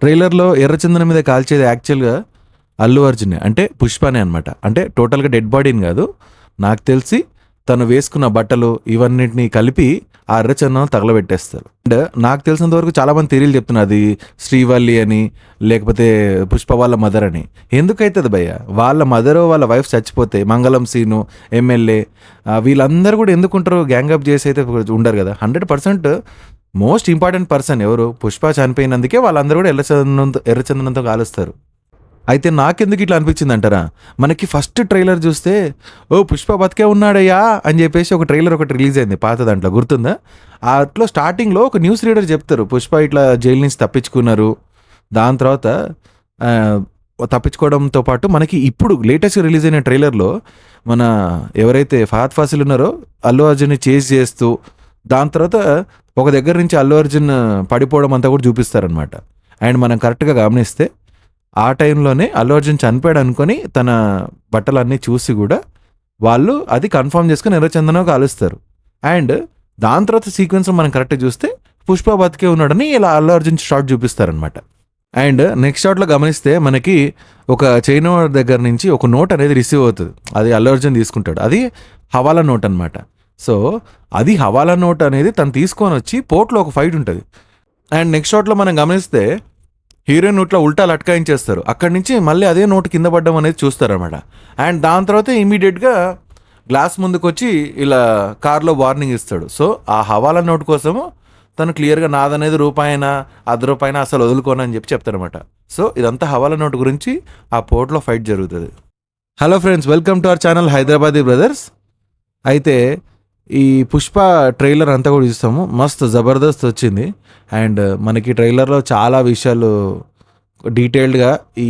ట్రైలర్‌లో ఎర్రచందనం మీద కాల్చేది యాక్చువల్‌గా అల్లు అర్జునే. అంటే పుష్పనే అనమాట. అంటే టోటల్‌గా డెడ్ బాడీని గాదు. నాకు తెలిసి తను వేసుకున్న బట్టలు ఇవన్నిటిని కలిపి ఆ ఎర్రచందనం తగలబెట్టేస్తారు. అండ్ నాకు తెలిసినంత వరకు చాలామంది థియరీలు చెప్తున్నారు. అది శ్రీవల్లి అని, లేకపోతే పుష్ప వాళ్ళ మదర్ అని. ఎందుకైతది భయ్య? వాళ్ళ మదరు, వాళ్ళ వైఫ్ చచ్చిపోతే మంగళం సీను, ఎమ్మెల్యే వీళ్ళందరూ కూడా ఎందుకుంటారు? గ్యాంగప్ చేసి అయితే ఉండరు కదా! 100% మోస్ట్ ఇంపార్టెంట్ పర్సన్ ఎవరు? పుష్ప చనిపోయినందుకే వాళ్ళందరూ కూడా ఎర్రచందనంతో కాలుస్తారు. అయితే నాకెందుకు ఇట్లా అనిపించిందంటారా? మనకి ఫస్ట్ ట్రైలర్ చూస్తే, ఓ పుష్ప బతికే ఉన్నాడయ్యా అని చెప్పేసి ఒక ట్రైలర్ ఒకటి రిలీజ్ అయింది పాత దాంట్లో, గుర్తుందా? అట్లో స్టార్టింగ్‌లో ఒక న్యూస్ రీడర్ చెప్తారు, పుష్ప ఇట్లా జైలు నుంచి తప్పించుకున్నారు. దాని తర్వాత ఆహ్, తప్పించుకోవడంతో పాటు మనకి ఇప్పుడు లేటెస్ట్‌గా రిలీజ్ అయిన ట్రైలర్‌లో మన ఎవరైతే ఫహద్ ఫాసిల్ ఉన్నారో అల్లు అర్జున్‌ని చేజ్ చేస్తూ, దాని తర్వాత ఒక దగ్గర నుంచి అల్లు అర్జున్ పడిపోవడం అంతా కూడా చూపిస్తారనమాట. అండ్ మనం కరెక్ట్‌గా గమనిస్తే ఆ టైంలోనే అల్లు అర్జున్ చనిపోయాడు అనుకొని తన బట్టలన్నీ చూసి కూడా వాళ్ళు అది కన్ఫర్మ్ చేసుకొని ఎర్రచందనం కాలుస్తారు. అండ్ దాని తర్వాత సీక్వెన్స్ మనం కరెక్ట్గా చూస్తే పుష్ప బతికే ఉన్నాడని ఇలా అల్లు అర్జున్ షాట్ చూపిస్తారనమాట. అండ్ నెక్స్ట్ షాట్లో గమనిస్తే మనకి ఒక చైనా దగ్గర నుంచి ఒక నోట్ అనేది రిసీవ్ అవుతుంది. అది అల్లు అర్జున్ తీసుకుంటాడు. అది హవాలా నోట్ అనమాట. సో అది హవాలా నోట్ అనేది తను తీసుకొని వచ్చి పోర్ట్లో ఒక ఫైట్ ఉంటుంది. అండ్ నెక్స్ట్ షాట్లో మనం గమనిస్తే హీరోయిన్ నోట్లో ఉల్టా లట్కాయించేస్తారు. అక్కడి నుంచి మళ్ళీ అదే నోటు కింద పడ్డం అనేది చూస్తారనమాట. అండ్ దాని తర్వాత ఇమీడియట్గా గ్లాస్ ముందుకు వచ్చి ఇలా కార్లో వార్నింగ్ ఇస్తాడు. సో ఆ హవాలా నోట్ కోసము తను క్లియర్గా నాదనేది రూపాయినా ₹10 అసలు వదులుకోనని చెప్పి చెప్తారనమాట. సో ఇదంతా హవాలా నోట్ గురించి ఆ పోర్ట్లో ఫైట్ జరుగుతుంది. Hello friends, welcome to our channel Hyderabadi brothers. అయితే ఈ పుష్ప ట్రైలర్ అంతా కూడా చూస్తాము. మస్తు జబర్దస్త్ వచ్చింది. అండ్ మనకి ట్రైలర్లో చాలా విషయాలు డీటెయిల్డ్గా ఈ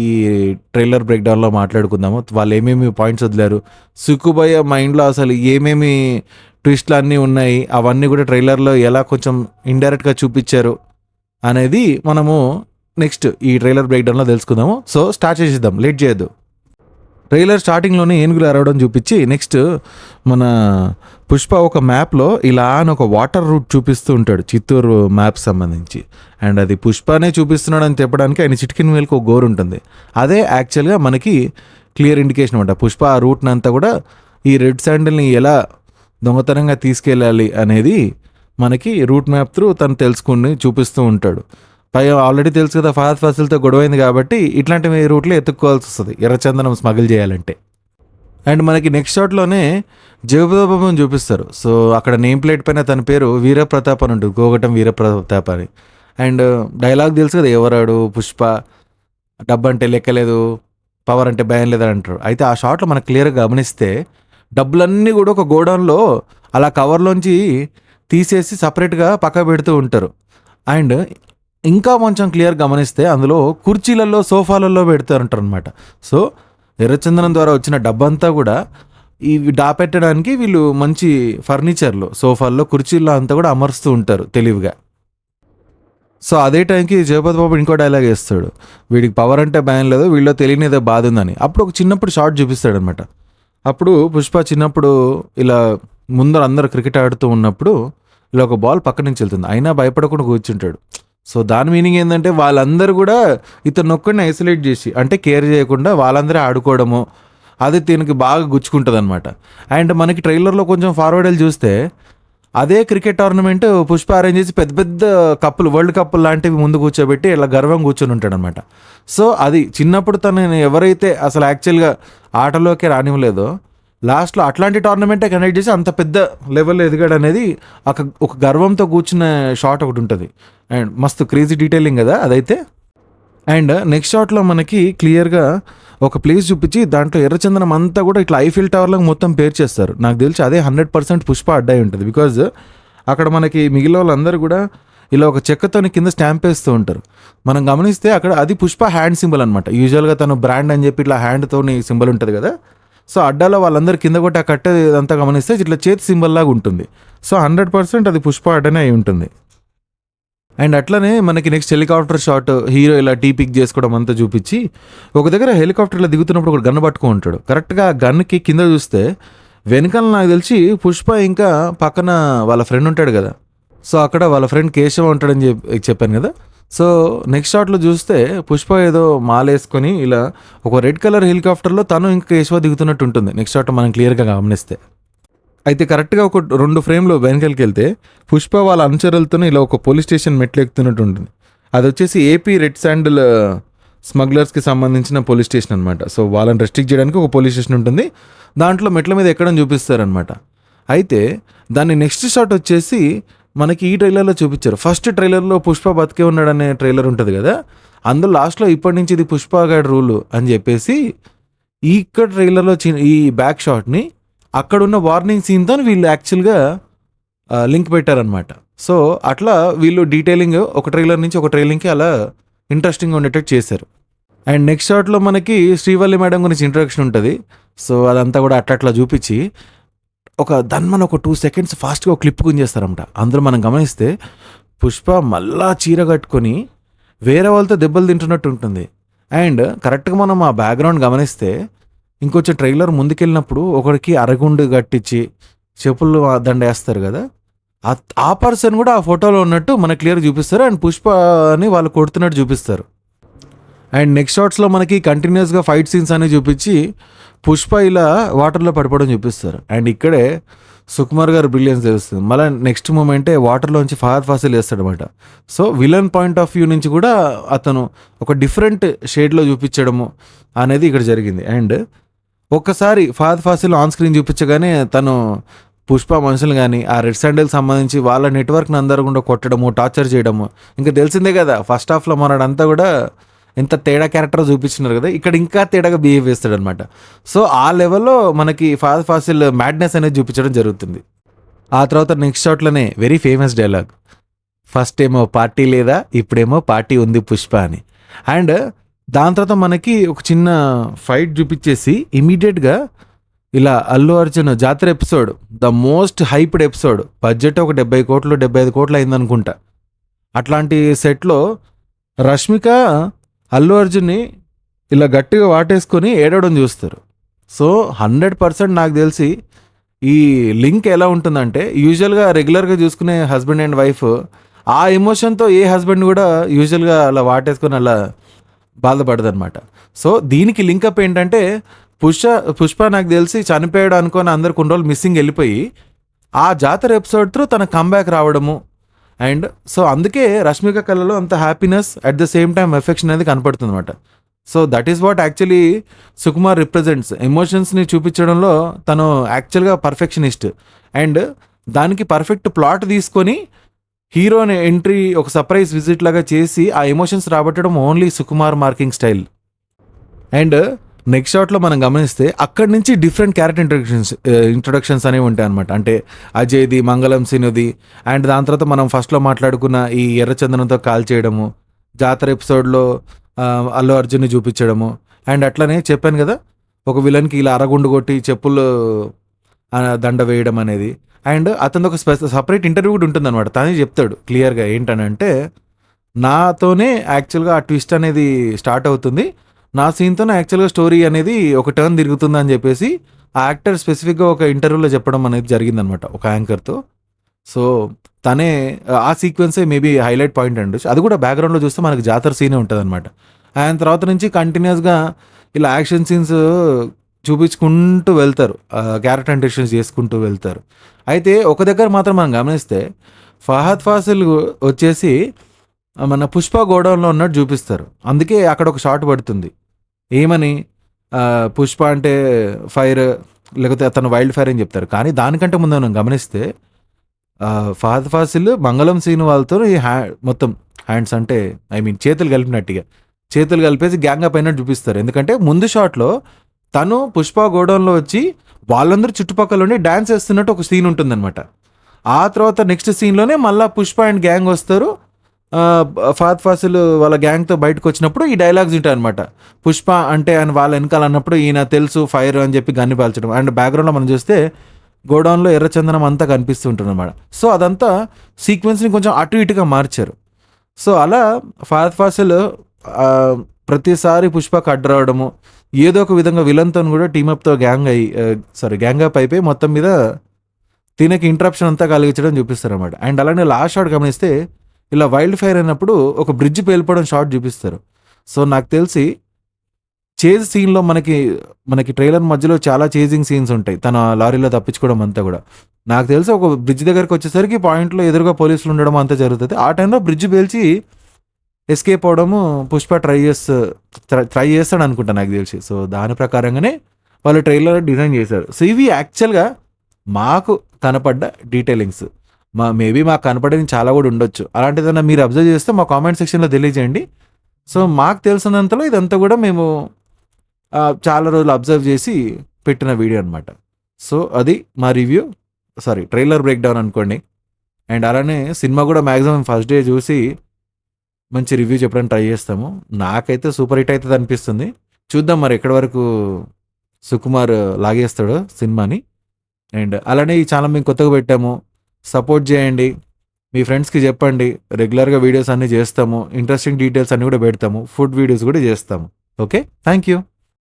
ట్రైలర్ బ్రేక్డౌన్లో మాట్లాడుకుందాము. వాళ్ళు ఏమేమి పాయింట్స్ వదిలారు, సుకుభయ్య మైండ్లో అసలు ఏమేమి ట్విస్ట్లు అన్నీ ఉన్నాయి, అవన్నీ కూడా ట్రైలర్లో ఎలా కొంచెం ఇండైరెక్ట్గా చూపించారు అనేది మనము నెక్స్ట్ ఈ ట్రైలర్ బ్రేక్డౌన్లో తెలుసుకుందాము. సో స్టార్ట్ చేసేద్దాం, లేట్ చేయొద్దు. ట్రైలర్ స్టార్టింగ్లోనే ఏనుగులు అరవడం చూపించి నెక్స్ట్ మన పుష్ప ఒక మ్యాప్లో ఇలా అని ఒక వాటర్ రూట్ చూపిస్తూ ఉంటాడు, చిత్తూరు మ్యాప్ సంబంధించి. అండ్ అది పుష్పనే చూపిస్తున్నాడు అని చెప్పడానికి ఆయన చిటికిన వేలకు ఒక గోరు ఉంటుంది. అదే యాక్చువల్గా మనకి క్లియర్ ఇండికేషన్ అనమాట. పుష్ప ఆ రూట్ని అంతా కూడా ఈ రెడ్ శాండిల్ని ఎలా దొంగతనంగా తీసుకెళ్ళాలి అనేది మనకి రూట్ మ్యాప్ త్రూ తను తెలుసుకుని చూపిస్తూ ఉంటాడు. పైగా ఆల్రెడీ తెలుసు కదా, ఫహద్ ఫాసిల్తో గొడవైంది కాబట్టి ఇట్లాంటి రూట్లో ఎత్తుక్కోవాల్సి వస్తుంది ఎర్రచందనం స్మగిల్ చేయాలంటే. అండ్ మనకి నెక్స్ట్ షాట్లోనే జగపతిబాబుని చూపిస్తారు. సో అక్కడ నేమ్ ప్లేట్ పైన తన పేరు వీరప్రతాప్ అని ఉంటుంది, గోగటం వీరప్రతాప్ అని. అండ్ డైలాగ్ తెలుసు కదా, ఎవరాడు పుష్ప, డబ్బు అంటే లెక్కలేదు, పవర్ అంటే భయం లేదని అంటారు. అయితే ఆ షాట్లో మనకు క్లియర్గా గమనిస్తే డబ్బులన్నీ కూడా ఒక గోడౌన్లో అలా కవర్లోంచి తీసేసి సపరేట్గా పక్క పెడుతూ ఉంటారు. అండ్ ఇంకా కొంచెం క్లియర్ గమనిస్తే అందులో కుర్చీలలో సోఫాలలో పెడతారంటారు అనమాట. సో ఎర్రచందనం ద్వారా వచ్చిన డబ్బంతా కూడా ఇవి దాపెట్టడానికి వీళ్ళు మంచి ఫర్నిచర్లో, సోఫాల్లో, కుర్చీల్లో అంతా కూడా అమరుస్తూ ఉంటారు తెలివిగా. సో అదే టైంకి జగపతి బాబు ఇంకో డైలాగ్ వేస్తాడు, వీడికి పవర్ అంటే భయం లేదు, వీళ్ళలో తెలియని ఏదో బాధ ఉందని. అప్పుడు ఒక చిన్నప్పుడు షార్ట్ చూపిస్తాడు అనమాట. అప్పుడు పుష్ప చిన్నప్పుడు ఇలా ముందర అందరు క్రికెట్ ఆడుతూ ఉన్నప్పుడు ఇలా ఒక బాల్ పక్క నుంచి వెళ్తుంది, అయినా భయపడకుండా కూర్చుంటాడు. సో దాని మీనింగ్ ఏంటంటే వాళ్ళందరూ కూడా ఇతను ఒక్కడిని ఐసోలేట్ చేసి, అంటే కేర్ చేయకుండా వాళ్ళందరూ ఆడుకోవడము, అది దీనికి బాగా గుచ్చుకుంటుంది అనమాట. అండ్ మనకి ట్రైలర్లో కొంచెం ఫార్వర్డ్ వెళ్ళి చూస్తే అదే క్రికెట్ టోర్నమెంట్ పుష్ప అరేంజ్ చేసి పెద్ద పెద్ద కప్పులు, వరల్డ్ కప్పులు లాంటివి ముందు కూర్చోబెట్టి ఇలా గర్వం కూర్చొని ఉంటాడు అనమాట. సో అది చిన్నప్పుడు తను ఎవరైతే అసలు యాక్చువల్గా ఆటలోకి రానివ్వలేదో లాస్ట్లో అట్లాంటి టోర్నమెంటే కండక్ట్ చేసి అంత పెద్ద లెవెల్లో ఎదిగాడు అనేది ఒక గర్వంతో కూర్చున్న షాట్ ఒకటి ఉంటుంది. అండ్ మస్తు క్రేజీ డీటెయిలింగ్ కదా అదైతే. అండ్ నెక్స్ట్ షాట్లో మనకి క్లియర్గా ఒక ప్లేస్ చూపించి దాంట్లో ఎర్రచందనం అంతా కూడా ఇట్లా ఐఫిల్ టవర్లకు మొత్తం పేర్ చేస్తారు. నాకు తెలిసి అదే 100% పుష్ప అడ్డాయి ఉంటుంది. బికాజ్ అక్కడ మనకి మిగిలిన వాళ్ళందరూ కూడా ఇలా ఒక చెక్కతోని కింద స్టాంప్ వేస్తూ ఉంటారు. మనం గమనిస్తే అక్కడ అది పుష్ప హ్యాండ్ సింబల్ అనమాట. యూజువల్గా తను బ్రాండ్ అని చెప్పి ఇట్లా హ్యాండ్తోని సింబల్ ఉంటుంది కదా. సో అడ్డాలో వాళ్ళందరూ కింద కొట్టి ఆ కట్టే అంతా గమనిస్తే ఇట్లా చేతి సింబల్ లాగా ఉంటుంది. సో 100% అది పుష్ప అడ్డనే అయి ఉంటుంది. అండ్ అట్లనే మనకి నెక్స్ట్ హెలికాప్టర్ షాట్, హీరో ఇలా టీ పిక్ చేసుకోవడం అంతా చూపించి ఒక దగ్గర హెలికాప్టర్లో దిగుతున్నప్పుడు ఒక గన్ పట్టుకో ఉంటాడు. కరెక్ట్గా ఆ గన్కి కింద చూస్తే వెనకాల నాకు తెలిసి పుష్ప ఇంకా పక్కన వాళ్ళ ఫ్రెండ్ ఉంటాడు కదా. సో అక్కడ వాళ్ళ ఫ్రెండ్ కేశవ ఉంటాడని చెప్పాను కదా. సో నెక్స్ట్ షాట్లో చూస్తే పుష్ప ఏదో మాలేసుకొని ఇలా ఒక రెడ్ కలర్ హెలికాప్టర్లో తను ఇంకా కేశవ దిగుతున్నట్టు ఉంటుంది నెక్స్ట్ షాట్ మనం క్లియర్గా గమనిస్తే. అయితే కరెక్ట్గా ఒక 2 ఫ్రేమ్లో వెనకలికి వెళ్తే పుష్ప వాళ్ళ అనుచరులతో ఇలా ఒక పోలీస్ స్టేషన్ మెట్లు ఎక్కుతున్నట్టు ఉంటుంది. అది వచ్చేసి ఏపీ రెడ్ శాండిల్ స్మగ్లర్స్కి సంబంధించిన పోలీస్ స్టేషన్ అనమాట. సో వాళ్ళని రెస్ట్రిక్ట్ చేయడానికి ఒక పోలీస్ స్టేషన్ ఉంటుంది, దాంట్లో మెట్ల మీద ఎక్కడం చూపిస్తారనమాట. అయితే దాన్ని నెక్స్ట్ షాట్ వచ్చేసి మనకి ఈ ట్రైలర్లో చూపించారు. ఫస్ట్ ట్రైలర్లో పుష్ప బతికే ఉన్నాడనే ట్రైలర్ ఉంటుంది కదా, అందులో లాస్ట్లో ఇప్పటి నుంచి ఇది పుష్ప గాడి రూలు అని చెప్పేసి ఇక్కడ ట్రైలర్లో ఈ బ్యాక్ షాట్ని అక్కడున్న వార్నింగ్ సీన్తో వీళ్ళు యాక్చువల్గా లింక్ పెట్టారనమాట. సో అట్లా వీళ్ళు డీటెయిలింగ్ ఒక ట్రైలర్ నుంచి ఒక ట్రైలింగ్కి అలా ఇంట్రెస్టింగ్ ఉండేటట్టు చేశారు. అండ్ నెక్స్ట్ షాట్లో మనకి శ్రీవల్లి మేడం గురించి ఇంట్రడక్షన్ ఉంటుంది. సో అదంతా కూడా అట్లా చూపించి ఒక దాన్ని ఒక 2 seconds ఫాస్ట్గా ఒక క్లిప్ గుంజేస్తారన్నమాట. అందులో మనం గమనిస్తే పుష్ప మళ్ళా చీర కట్టుకొని వేరే వాళ్ళతో దెబ్బలు తింటున్నట్టు ఉంటుంది. అండ్ కరెక్ట్గా మనం ఆ బ్యాక్గ్రౌండ్ గమనిస్తే ఇంకొంచెం ట్రైలర్ ముందుకెళ్ళినప్పుడు ఒకరికి అరగుండు కట్టించి చెప్పులు దండ వేస్తారు కదా, ఆ పర్సన్ కూడా ఆ ఫోటోలో ఉన్నట్టు మనకు క్లియర్ చూపిస్తారు. అండ్ పుష్పని వాళ్ళు కొడుతున్నట్టు చూపిస్తారు. అండ్ నెక్స్ట్ షాట్స్లో మనకి కంటిన్యూస్గా ఫైట్ సీన్స్ అనేవి చూపించి పుష్ప ఇలా వాటర్లో పడిపోవడం చూపిస్తారు. అండ్ ఇక్కడే సుకుమార్ గారు బ్రిలియన్స్ తెలుస్తుంది. మళ్ళీ నెక్స్ట్ మూమెంటే వాటర్లోంచి ఫహద్ ఫాసిల్ వేస్తాడనమాట. So villain point of view నుంచి కూడా అతను ఒక డిఫరెంట్ షేడ్లో చూపించడము అనేది ఇక్కడ జరిగింది. అండ్ ఒక్కసారి ఫహద్ ఫాసిల్ ఆన్ స్క్రీన్ చూపించగానే తను పుష్ప మనుషులు కానీ ఆ రెడ్ శాండిల్ సంబంధించి వాళ్ళ నెట్వర్క్ని అందరూ కూడా కొట్టడము, టార్చర్ చేయడము ఇంకా తెలిసిందే కదా. ఫస్ట్ హాఫ్లో మనడంతా కూడా ఎంత తేడా క్యారెక్టర్ చూపించినారు కదా, ఇక్కడ ఇంకా తేడాగా బిహేవ్ చేస్తాడు అనమాట. సో ఆ లెవెల్లో మనకి ఫహద్ ఫాసిల్ మ్యాడ్నెస్ అనేది చూపించడం జరుగుతుంది. ఆ తర్వాత నెక్స్ట్ షాట్లోనే వెరీ ఫేమస్ డైలాగ్, ఫస్ట్ ఏమో పార్టీ లేదా ఇప్పుడేమో పార్టీ ఉంది పుష్ప అని. అండ్ దాని తర్వాత మనకి ఒక చిన్న ఫైట్ చూపించేసి ఇమీడియట్గా ఇలా అల్లు అర్జున్ జాతర episode, the most hyped episode, budget ఒక 70 కోట్లు 75 కోట్లు అయిందనుకుంటా. అట్లాంటి సెట్లో రష్మిక అల్లు అర్జున్ని ఇలా గట్టిగా వాటేసుకొని ఏడవడం చూస్తారు. సో 100% నాకు తెలిసి ఈ లింక్ ఎలా ఉంటుందంటే, యూజువల్గా రెగ్యులర్గా చూసుకునే హస్బెండ్ అండ్ వైఫ్ ఆ ఎమోషన్తో ఏ హస్బెండ్ కూడా యూజువల్గా అలా వాటేసుకొని అలా బాధపడదు అనమాట. సో దీనికి లింకప్ ఏంటంటే పుష్ప నాకు తెలిసి చనిపోయాడు అనుకొని అందరు కొన్ని రోజులు మిస్సింగ్ వెళ్ళిపోయి ఆ జాతర ఎపిసోడ్ త్రూ తన కంబ్యాక్ రావడము. అండ్ సో అందుకే రష్మిక కళలో అంత happiness at the same time affection అనేది కనపడుతుంది అనమాట. So that is what actually Sukumar represents. ఎమోషన్స్ని చూపించడంలో తను యాక్చువల్గా పర్ఫెక్షనిస్ట్. అండ్ దానికి పర్ఫెక్ట్ ప్లాట్ తీసుకొని హీరోని ఎంట్రీ ఒక సర్ప్రైజ్ విజిట్ లాగా చేసి ఆ ఎమోషన్స్ రాబట్టడం only Sukumar marking style. And next షాట్లో మనం గమనిస్తే అక్కడి నుంచి డిఫరెంట్ క్యారెక్టర్ ఇంట్రొడక్షన్స్ అనేవి ఉంటాయి అనమాట. అంటే అజయ్ది, మంగళం సీనుది, అండ్ దాని తర్వాత మనం ఫస్ట్లో మాట్లాడుకున్న ఈ ఎర్రచందనంతో కాల్ చేయడము, జాతర ఎపిసోడ్లో అల్లు అర్జున్ని చూపించడము. అండ్ అట్లనే చెప్పాను కదా ఒక విలన్కి ఇలా అరగుండు కొట్టి చెప్పులు దండ వేయడం అనేది. అండ్ అతను ఒక సపరేట్ ఇంటర్వ్యూ కూడా ఉంటుంది అనమాట. తనే చెప్తాడు క్లియర్గా ఏంటనంటే, నాతోనే యాక్చువల్గా ఆ ట్విస్ట్ అనేది స్టార్ట్ అవుతుంది, నా సీన్తోనే యాక్చువల్గా స్టోరీ అనేది ఒక టర్న్ తిరుగుతుంది అని చెప్పేసి ఆ యాక్టర్ స్పెసిఫిక్గా ఒక ఇంటర్వ్యూలో చెప్పడం అనేది జరిగిందనమాట ఒక యాంకర్తో. సో తనే ఆ సీక్వెన్సే మేబీ హైలైట్ పాయింట్ అండి. అది కూడా బ్యాక్గ్రౌండ్లో చూస్తే మనకి జాతర సీనే ఉంటుంది అనమాట. ఆయన తర్వాత నుంచి కంటిన్యూస్గా ఇలా యాక్షన్ సీన్స్ చూపించుకుంటూ వెళ్తారు, క్యారెక్టర్ ఇంట్రడక్షన్స్ చేసుకుంటూ వెళ్తారు. అయితే ఒక దగ్గర మాత్రం మనం గమనిస్తే ఫహద్ ఫాసిల్ వచ్చేసి మన పుష్ప గోడౌన్లో ఉన్నట్టు చూపిస్తారు. అందుకే అక్కడ ఒక షాట్ పడుతుంది ఏమని, పుష్ప అంటే ఫైర్ లేకపోతే అతను వైల్డ్ ఫైర్ అని చెప్తారు. కానీ దానికంటే ముందు మనం గమనిస్తే ఫహద్ ఫాసిల్ మంగళం సీను వాళ్ళతో మొత్తం హ్యాండ్స్ అంటే చేతులు కలిపినట్టుగా చేతులు కలిపేసి గ్యాంగ్ అప్ అయినట్టు చూపిస్తారు. ఎందుకంటే ముందు షాట్లో తను పుష్ప గోడౌన్లో వచ్చి వాళ్ళందరూ చుట్టుపక్కల ఉండి డ్యాన్స్ వేస్తున్నట్టు ఒక సీన్ ఉంటుందన్నమాట. ఆ తర్వాత నెక్స్ట్ సీన్లోనే మళ్ళీ పుష్ప అండ్ గ్యాంగ్ వస్తారు. ఫహద్ ఫాసిల్ వాళ్ళ గ్యాంగ్తో బయటకు వచ్చినప్పుడు ఈ డైలాగ్స్ ఉంటాయి అనమాట. పుష్ప అంటే ఆయన వాళ్ళ వెనకాల అన్నప్పుడు ఈయన తెలుసు ఫైర్ అని చెప్పి గన్ని పాల్చడం. అండ్ బ్యాక్గ్రౌండ్లో మనం చూస్తే గోడౌన్లో ఎర్రచందనం అంతా కనిపిస్తూ ఉంటుంది అనమాట. సో అదంతా సీక్వెన్స్ని కొంచెం అటు ఇటుగా మార్చారు. సో అలా ఫహద్ ఫాసిల్ ప్రతిసారి పుష్పకు అడ్డు రావడము, ఏదో ఒక విధంగా విలన్తో కూడా టీమప్తో గ్యాంగ్ అప్ అయిపోయి మొత్తం మీద తినకి ఇంటరప్షన్ అంతా కలిగించడం చూపిస్తారు అనమాట. అండ్ అలానే లాస్ట్ షాట్ గమనిస్తే ఇలా వైల్డ్ ఫైర్ అయినప్పుడు ఒక బ్రిడ్జ్ పేలిపోవడం షార్ట్ చూపిస్తారు. సో నాకు తెలిసి చేజ్ సీన్‌లో మనకి ట్రైలర్ మధ్యలో చాలా చేజింగ్ సీన్స్ ఉంటాయి. తన లారీలో తప్పించుకోవడం అంతా గూడా. నాకు తెలిసి ఒక బ్రిడ్జ్ దగ్గరికొచ్చేసరికి పాయింట్‌లో ఎదురుగా పోలీసులు ఉండడం అంతా జరుగుతది. ఆ టైంలో బ్రిడ్జ్ పేల్చి ఎస్కేప్ అవ్వడము పుష్ప ట్రై చేస్తాడనుకుంటా నాకు తెలిసి. సో దాని ప్రకారంగానే వాళ్ళు ట్రైలర్ డిజైన్ చేశారు. సో ఇవి యాక్చువల్‌గా మాకు కనపడ్డ డీటెయిలింగ్స్. మేబీ మాకు కనపడనివి చాలా గూడా ఉండొచ్చు. అలాంటిదేదన్నా మీరు అబ్జర్వ్ చేస్తే మా కామెంట్ సెక్షన్‌లో తెలియజేయండి. సో మాకు తెలిసినంతలో ఇదంతా గూడా మేము చాలా రోజులు అబ్జర్వ్ చేసి పెట్టిన వీడియో అనమాట. సో అది మా రివ్యూ, ట్రైలర్ బ్రేక్ డౌన్ అనుకోండి. అండ్ అలానే సినిమా కూడా మ్యాక్సిమం ఫస్ట్ డే చూసి మంచి రివ్యూ చెప్పడానికి ట్రై చేస్తాము. నాకైతే సూపర్ హిట్ అవుతుంది అనిపిస్తుంది. చూద్దాం మరి ఎక్కడి వరకు సుకుమార్ లాగేస్తాడో సినిమాని. అండ్ అలానే ఈ ఛానల్ మేము కొత్తగా పెట్టాము, సపోర్ట్ చేయండి, మీ ఫ్రెండ్స్కి చెప్పండి. రెగ్యులర్గా వీడియోస్ అన్నీ చేస్తాము, ఇంట్రెస్టింగ్ డీటెయిల్స్ అన్నీ కూడా పెడతాము, ఫుడ్ వీడియోస్ కూడా చేస్తాము. Okay, thank you.